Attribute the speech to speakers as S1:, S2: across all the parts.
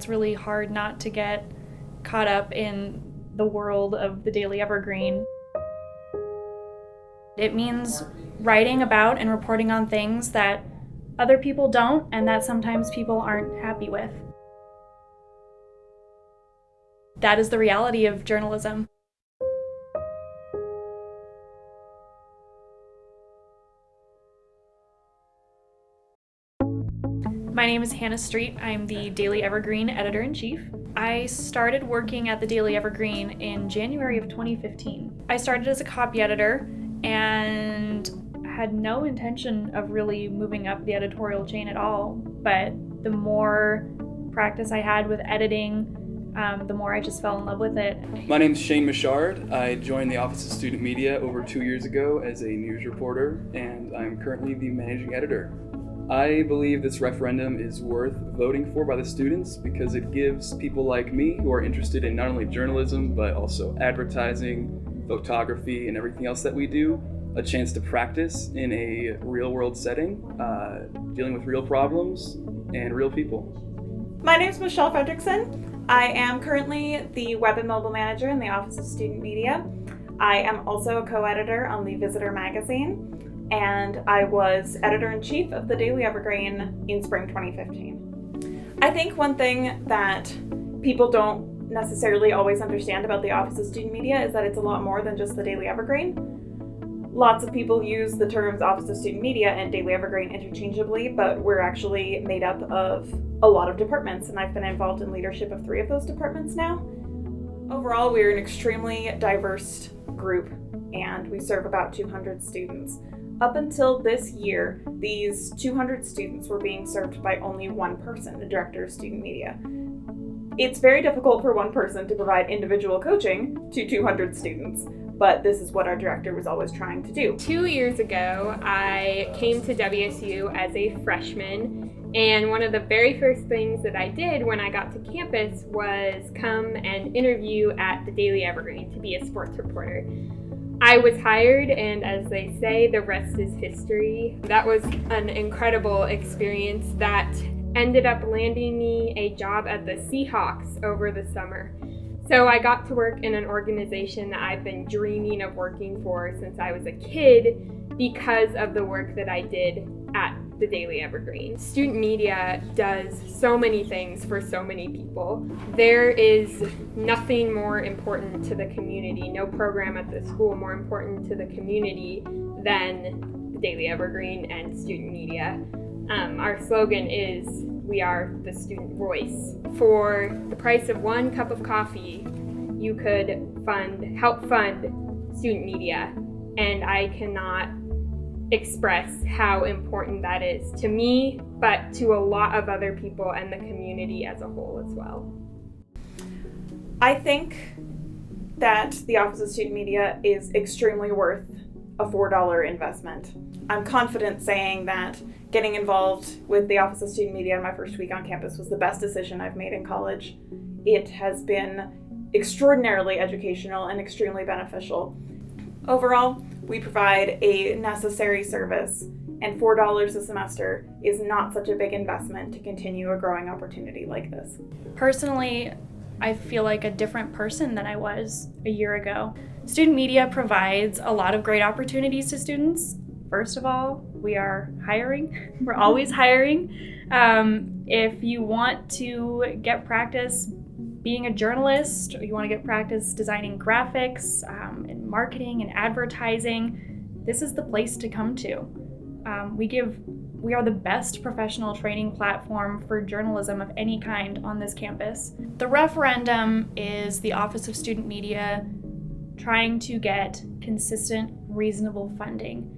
S1: It's really hard not to get caught up in the world of the Daily Evergreen. It means writing about and reporting on things that other people don't and that sometimes people aren't happy with. That is the reality of journalism. My name is Hannah Street. I'm the Daily Evergreen Editor-in-Chief. I started working at the Daily Evergreen in January of 2015. I started as a copy editor and had no intention of really moving up the editorial chain at all, but the more practice I had with editing, the more I just fell in love with it.
S2: My name is Shane Michard. I joined the Office of Student Media over 2 years ago as a news reporter, and I'm currently the managing editor. I believe this referendum is worth voting for by the students because it gives people like me who are interested in not only journalism, but also advertising, photography, and everything else that we do, a chance to practice in a real-world setting, dealing with real problems and real people.
S3: My name is Michelle Eriksen. I am currently the Web and Mobile Manager in the Office of Student Media. I am also a co-editor on the Visitor magazine, and I was editor-in-chief of the Daily Evergreen in spring 2015. I think one thing that people don't necessarily always understand about the Office of Student Media is that it's a lot more than just the Daily Evergreen. Lots of people use the terms Office of Student Media and Daily Evergreen interchangeably, but we're actually made up of a lot of departments, and I've been involved in leadership of 3 of those departments now. Overall, we're an extremely diverse group, and we serve about 200 students. Up until this year, these 200 students were being served by only one person, the director of student media. It's very difficult for one person to provide individual coaching to 200 students, but this is what our director was always trying to do.
S4: 2 years ago, I came to WSU as a freshman, and one of the very first things that I did when I got to campus was come and interview at the Daily Evergreen to be a sports reporter. I was hired, and as they say, the rest is history. That was an incredible experience that ended up landing me a job at the Seahawks over the summer. So I got to work in an organization that I've been dreaming of working for since I was a kid because of the work that I did at the Daily Evergreen. Student media does so many things for so many people. There is nothing more important to the community, no program at the school more important to the community than the Daily Evergreen and student media. Our slogan is, "We are the student voice." For the price of one cup of coffee, you could help fund student media, and I cannot express how important that is to me, but to a lot of other people and the community as a whole as well.
S3: I think that the Office of Student Media is extremely worth a $4 investment. I'm confident saying that getting involved with the Office of Student Media in my first week on campus was the best decision I've made in college. It has been extraordinarily educational and extremely beneficial. Overall, we provide a necessary service, and $4 a semester is not such a big investment to continue a growing opportunity like this.
S1: Personally, I feel like a different person than I was a year ago. Student media provides a lot of great opportunities to students. First of all, we are hiring. We're always hiring. If you want to get practice being a journalist, or you want to get practice designing graphics and marketing and advertising, this is the place to come to. We are the best professional training platform for journalism of any kind on this campus. The referendum is the Office of Student Media trying to get consistent, reasonable funding.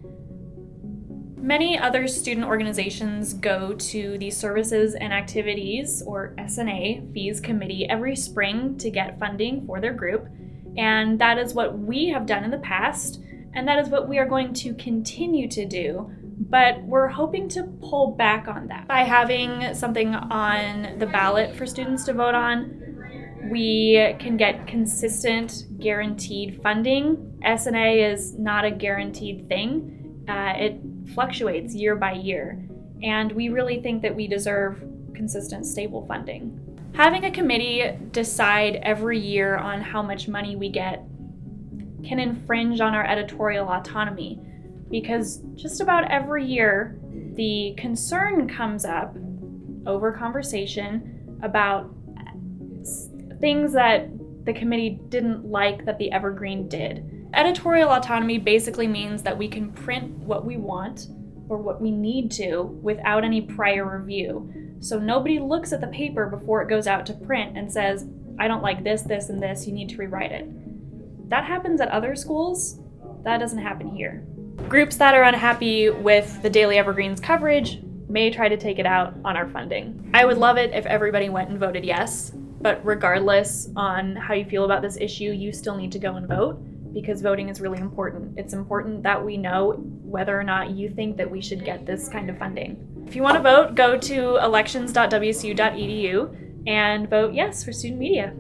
S1: Many other student organizations go to the Services and Activities, or S&A Fees Committee, every spring to get funding for their group, and that is what we have done in the past, and that is what we are going to continue to do, but we're hoping to pull back on that. By having something on the ballot for students to vote on, we can get consistent, guaranteed funding. S&A is not a guaranteed thing. It fluctuates year by year, and we really think that we deserve consistent, stable funding. Having a committee decide every year on how much money we get can infringe on our editorial autonomy, because just about every year the concern comes up over conversation about things that the committee didn't like that the Evergreen did. Editorial autonomy basically means that we can print what we want or what we need to without any prior review. So nobody looks at the paper before it goes out to print and says, I don't like this, this, and this, you need to rewrite it. That happens at other schools. That doesn't happen here. Groups that are unhappy with the Daily Evergreen's coverage may try to take it out on our funding. I would love it if everybody went and voted yes, but regardless on how you feel about this issue, you still need to go and vote, because voting is really important. It's important that we know whether or not you think that we should get this kind of funding. If you want to vote, go to elections.wsu.edu and vote yes for student media.